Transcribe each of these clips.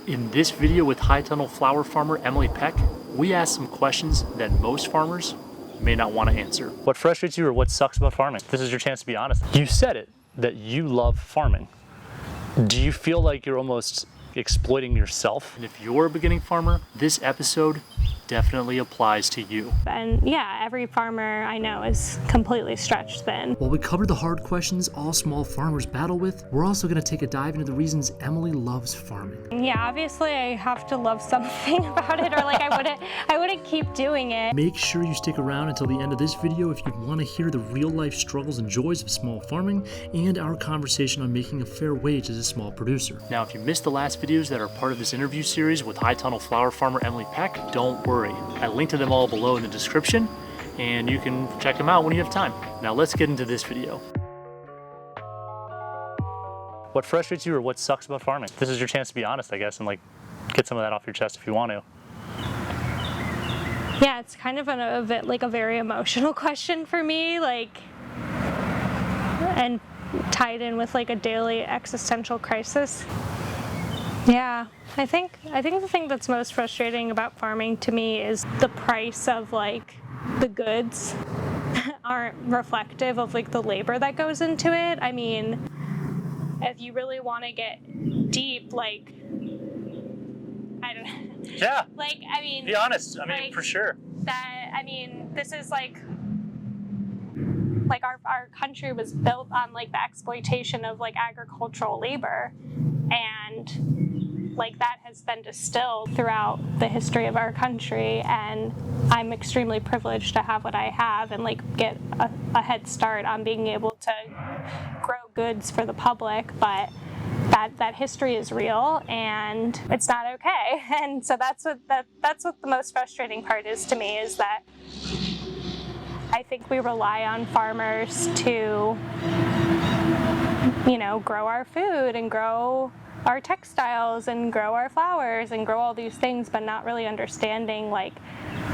In this video with high tunnel flower farmer Emily Pek, we asked some questions that most farmers may not want to answer. What frustrates you or what sucks about farming? This is your chance to be honest. You said it, that you love farming. Do you feel like you're almost exploiting yourself? And if you're a beginning farmer, this episode definitely applies to you. And yeah, every farmer I know is completely stretched thin. While we cover the hard questions all small farmers battle with, we're also going to take a dive into the reasons Emily loves farming. Yeah, obviously I have to love something about it, or like I wouldn't keep doing it. Make sure you stick around until the end of this video if you want to hear the real life struggles and joys of small farming and our conversation on making a fair wage as a small producer. Now, if you missed the last videos that are part of this interview series with high tunnel flower farmer Emily Pek, don't worry. I linked to them all below in the description, and you can check them out when you have time. Now let's get into this video. What frustrates you or what sucks about farming? This is your chance to be honest, I guess, and like get some of that off your chest if you want to. Yeah, it's kind of a very emotional question for me, and tied in with like a daily existential crisis. Yeah, I think the thing that's most frustrating about farming to me is the price of like the goods aren't reflective of like the labor that goes into it. I mean, if you really want to get deep, like, I don't know. Yeah. Like, I mean, be honest. I mean, like, for sure. This is like our country was built on like the exploitation of like agricultural labor, and like that has been distilled throughout the history of our country, and I'm extremely privileged to have what I have and like get a head start on being able to grow goods for the public, but that history is real and it's not okay. And so that's what the most frustrating part is to me, is that I think we rely on farmers to, grow our food and grow our textiles and grow our flowers and grow all these things, but not really understanding like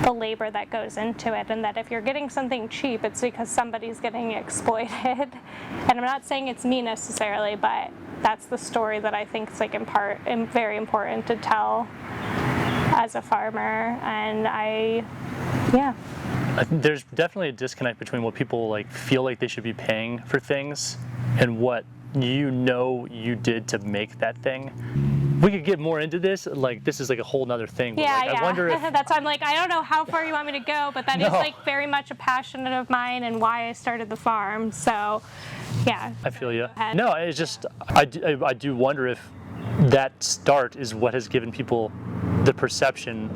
the labor that goes into it, and that if you're getting something cheap, it's because somebody's getting exploited. And I'm not saying it's me necessarily, but that's the story that I think is like very important to tell as a farmer. And there's definitely a disconnect between what people like feel like they should be paying for things and what you did to make that thing. We could get more into this. Like, this is like a whole nother thing. But, yeah. I wonder if that's why I'm like, I don't know how far you want me to go, but that is like very much a passion of mine and why I started the farm. So, yeah. I feel you. No, it's just I do wonder if that start is what has given people the perception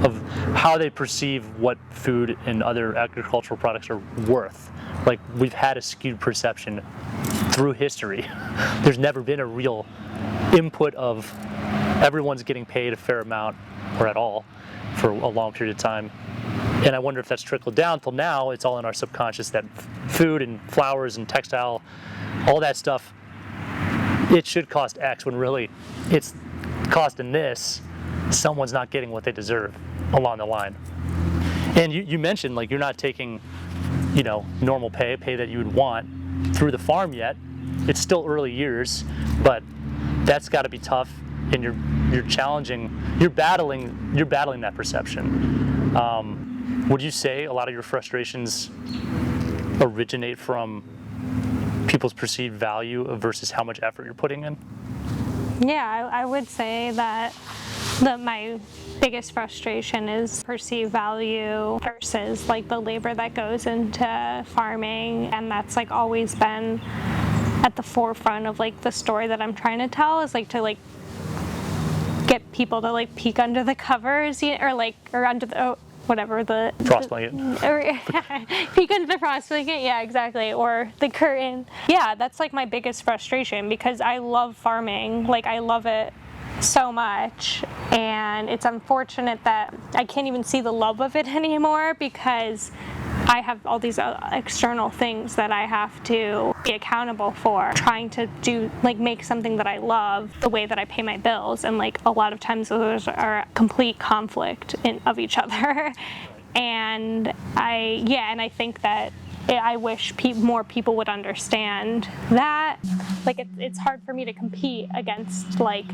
of how they perceive what food and other agricultural products are worth. Like, we've had a skewed perception through history. There's never been a real input of everyone's getting paid a fair amount or at all for a long period of time. And I wonder if that's trickled down till now. It's all in our subconscious that food and flowers and textile, all that stuff, it should cost X, when really it's costing this. Someone's not getting what they deserve along the line. And you mentioned like you're not taking, normal pay that you would want through the farm yet. It's still early years, but that's got to be tough, and you're battling that perception. Would you say a lot of your frustrations originate from people's perceived value versus how much effort you're putting in? Yeah, I would say that my biggest frustration is perceived value versus like the labor that goes into farming, and that's like always been at the forefront of like the story that I'm trying to tell, is like to like get people to like peek under the covers, or under the whatever the frost blanket, peek under the frost blanket, yeah, exactly, or the curtain. Yeah, that's like my biggest frustration, because I love farming, like I love it so much, and it's unfortunate that I can't even see the love of it anymore, because I have all these external things that I have to be accountable for, trying to do like make something that I love the way that I pay my bills, and like a lot of times those are a complete conflict of each other. And I think that I wish more people would understand that. Like it's hard for me to compete against like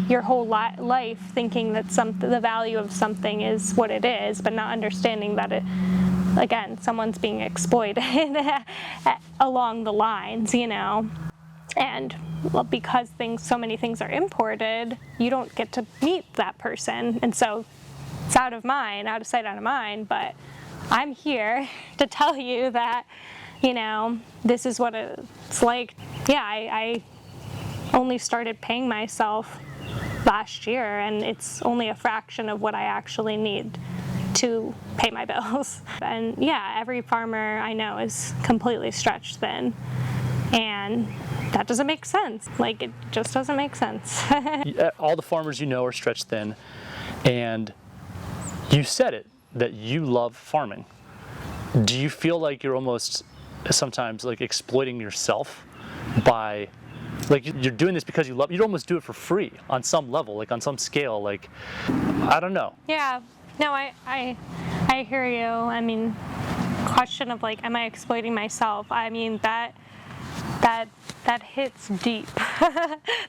your whole life thinking that the value of something is what it is, but not understanding that again, someone's being exploited along the lines, you know. And because so many things are imported, you don't get to meet that person, and so it's out of sight, out of mind. But I'm here to tell you that, you know, this is what it's like. Yeah, I only started paying myself last year, and it's only a fraction of what I actually need to pay my bills. And yeah, every farmer I know is completely stretched thin, and that doesn't make sense. Like, it just doesn't make sense. All the farmers you know are stretched thin, and you said it, that you love farming. Do you feel like you're almost sometimes like exploiting yourself by, like, you're doing this because you love, you'd almost do it for free on some level, like on some scale, like, I don't know. Yeah, no, I hear you. I mean, question of like, am I exploiting myself? I mean, that hits deep.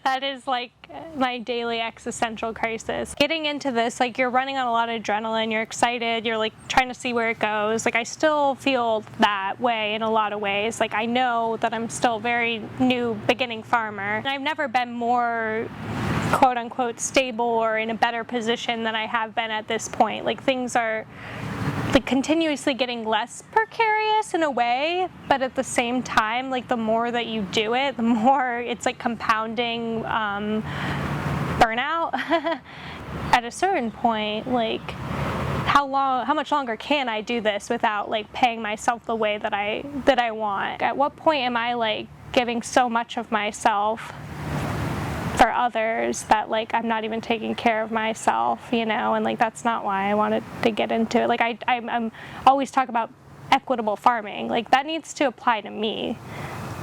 That is like my daily existential crisis. Getting into this, like, you're running on a lot of adrenaline, you're excited, you're like trying to see where it goes. Like, I still feel that way in a lot of ways. Like, I know that I'm still a very new beginning farmer, and I've never been more quote unquote stable or in a better position than I have been at this point. Like, things are like continuously getting less precarious in a way, but at the same time, like, the more that you do it, the more it's like compounding burnout. At a certain point, like, how much longer can I do this without like paying myself the way that I want? At what point am I like giving so much of myself for others that like I'm not even taking care of myself, you know? And like, that's not why I wanted to get into it. Like, I'm always talk about equitable farming, like that needs to apply to me,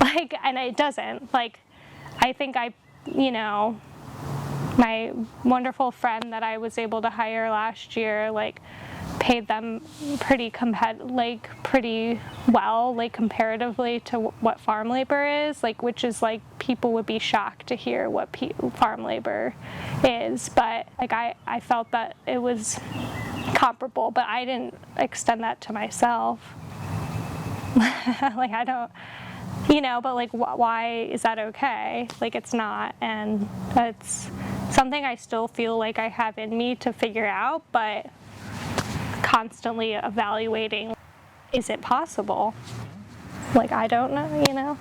like, and it doesn't. Like, I think you know, my wonderful friend that I was able to hire last year, like, paid them pretty well, like, comparatively to what farm labor is, like, which is like, people would be shocked to hear what farm labor is, but like I felt that it was comparable, but I didn't extend that to myself. Like, I don't, you know, but like, why is that okay? Like, it's not, and it's something I still feel like I have in me to figure out, but constantly evaluating, is it possible? Like, I don't know, you know?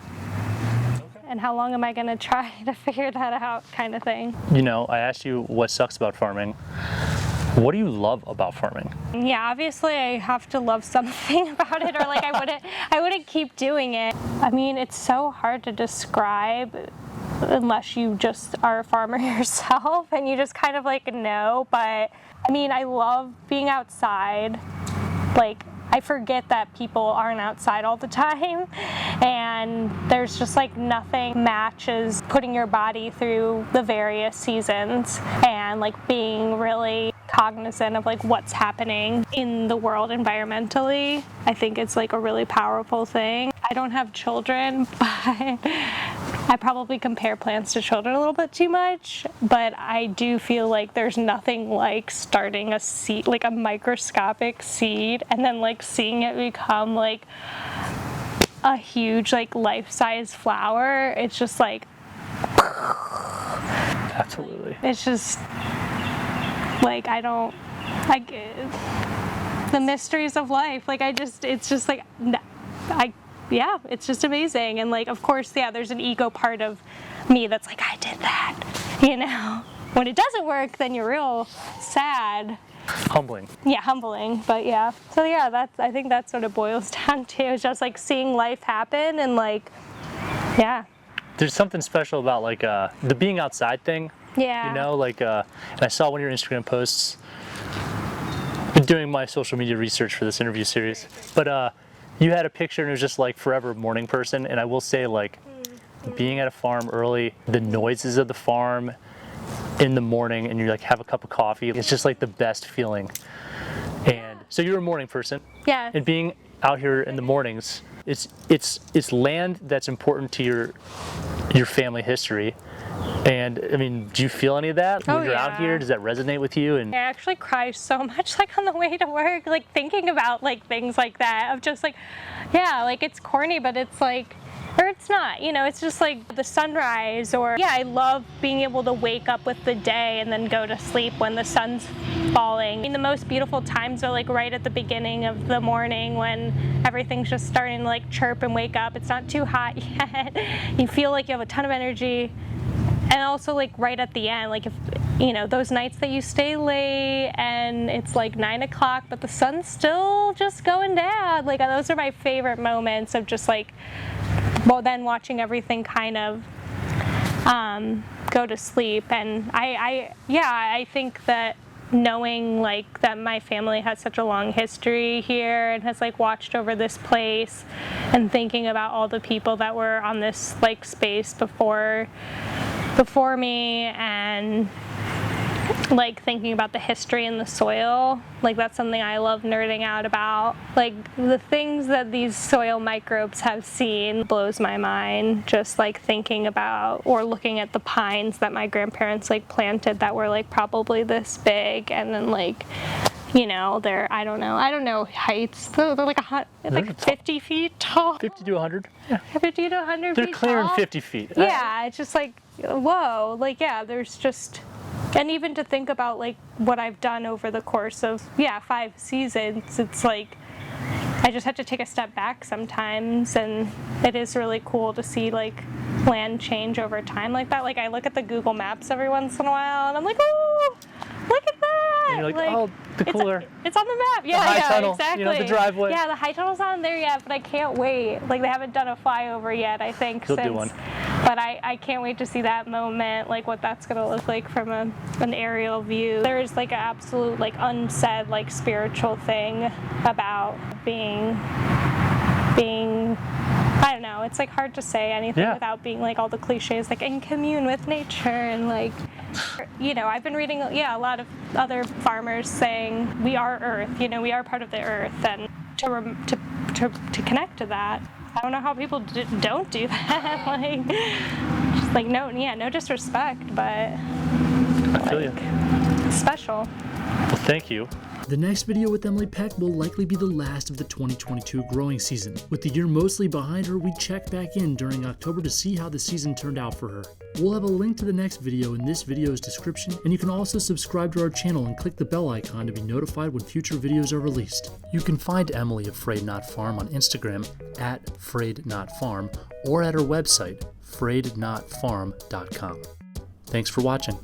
And how long am I gonna try to figure that out, kind of thing. You know, I asked you what sucks about farming. What do you love about farming? Yeah, obviously I have to love something about it, or like I wouldn't keep doing it. I mean, it's so hard to describe unless you just are a farmer yourself and you just kind of like know. But I mean, I love being outside. Like, I forget that people aren't outside all the time, and there's just like nothing matches putting your body through the various seasons and like being really cognizant of like what's happening in the world environmentally. I think it's like a really powerful thing. I don't have children, but I probably compare plants to children a little bit too much, but I do feel like there's nothing like starting a seed, like a microscopic seed, and then like seeing it become like a huge like life-size flower. It's just like, Absolutely. it's just like, I don't, like, the mysteries of life. Like, it's just like, yeah, it's just amazing. And like, of course, yeah, there's an ego part of me that's like, I did that, you know? When it doesn't work, then you're real sad. Humbling. Yeah, humbling, but yeah. So yeah, I think that's what it boils down to. It's just like seeing life happen and like, yeah. There's something special about like the being outside thing. Yeah. You know, like, and I saw one of your Instagram posts. I've been doing my social media research for this interview series, but you had a picture and it was just like forever morning person. And I will say, like, being at a farm early, the noises of the farm in the morning, and you like have a cup of coffee, it's just like the best feeling. And so you're a morning person. Yeah. And being out here in the mornings, it's land that's important to your family history. And I mean, do you feel any of that when you're out here? Does that resonate with you? And I actually cry so much, like on the way to work, like thinking about like things like that, of just like, yeah, like it's corny, but it's like, or it's not, you know, it's just like the sunrise, or yeah, I love being able to wake up with the day and then go to sleep when the sun's falling. I mean, the most beautiful times are like right at the beginning of the morning when everything's just starting to like chirp and wake up. It's not too hot yet. You feel like you have a ton of energy. And also like right at the end, like if, you know, those nights that you stay late and it's like 9 o'clock, but the sun's still just going down. Like those are my favorite moments of just like, well, then watching everything kind of go to sleep. And I think that knowing like that my family has such a long history here and has like watched over this place, and thinking about all the people that were on this like space before me, and like thinking about the history in the soil, like that's something I love nerding out about. Like the things that these soil microbes have seen blows my mind, just like thinking about or looking at the pines that my grandparents like planted that were like probably this big, and then like, you know, they're I don't know heights. They're like 50 feet tall. 50 to 100. Yeah. 50 to 100 They're feet clearing tall. 50 feet. Yeah, it's just like, whoa, like, yeah, there's just, and even to think about like what I've done over the course of 5 seasons, it's like I just have to take a step back sometimes, and it is really cool to see like land change over time like that. Like I look at the Google Maps every once in a while and I'm like, oh, look at that. And you're like, oh, the cooler. It's on the map. The high tunnel, exactly. you know, the driveway. Yeah, the high tunnel's not there yet, but I can't wait. Like they haven't done a flyover yet, I think. They'll do one. But I can't wait to see that moment, like what that's gonna look like from an aerial view. There's like an absolute like unsaid like spiritual thing about being I don't know, it's like hard to say anything without being like all the cliches, like in commune with nature, and like, you know, I've been reading a lot of other farmers saying we are earth, you know, we are part of the earth, and to connect to that. I don't know how people don't do that. Like, just like no disrespect, but I feel you. Special. Well, thank you. The next video with Emily Pek will likely be the last of the 2022 growing season. With the year mostly behind her, we check back in during October to see how the season turned out for her. We'll have a link to the next video in this video's description, and you can also subscribe to our channel and click the bell icon to be notified when future videos are released. You can find Emily of Frayed Not Farm on Instagram at FrayedNotFarm or at her website, FrayedNotFarm.com. Thanks for watching.